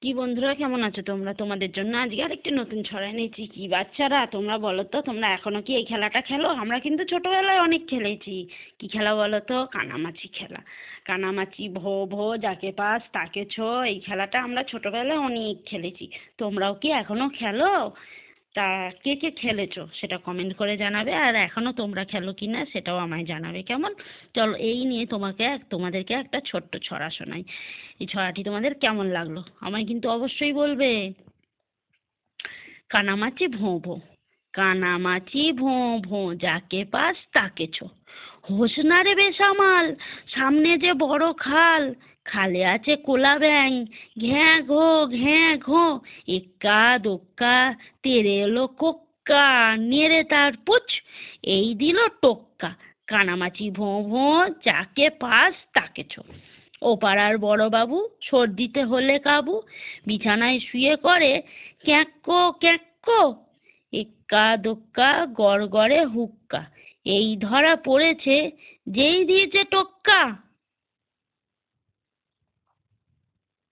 কি বন্ধুরা, কেমন আছো তোমরা? তোমাদের জন্য আজকে আরেকটি নতুন ছড়া এনেছি। কি বাচ্চারা তোমরা, বলো তো, তোমরা এখনো কি এই খেলাটা খেলো? আমরা কিন্তু ছোটবেলায় অনেক খেলেছি। কি খেলা বলো তো? কানামাছি খেলা। কানামাছি, ভো ভো, যাকে পাস তাকে ছো। এই খেলাটা আমরা ছোটবেলায় অনেক খেলেছি। তোমরাও কি এখনো খেলো? তা কে কে খেলেছো সেটা কমেন্ট করে জানাবে, আর এখনো তোমরা খেলো কি না সেটাও আমায় জানাবে, কেমন? চলো, এই নিয়ে তোমাদেরকে একটা ছোট্ট ছড়া শোনাই। এই ছড়াটি তোমাদের কেমন লাগলো আমায় কিন্তু অবশ্যই বলবে। কানামাছি ভোঁ ভোঁ, কানামাছি ভোঁ ভোঁ, যাকে পাস তাকে ছো। হোস না রে বেসামাল, সামনে যে বড় খাল, খালে আছে কোলা ব্যাঙ, ঘ্যাঁ ঘো ঘ্যাঁ ঘো, এক্কা দোক্কা তেরে এলো কোক্কা, নেড়ে তার পুছ, এই দিল টোক্কা। কানামাছি ভোঁ ভোঁ, যাকে পাস তাকে ছো। ও পাড়ার বড়বাবু সর্দিতে হলে কাবু, বিছানায় শুয়ে করে ক্যাঁক্কো ক্যাঁক্কো, এক্কা দোক্কা গড়গড়ে হুক্কা, এই ধরা পড়েছে যেই দিয়েছে টোক্কা।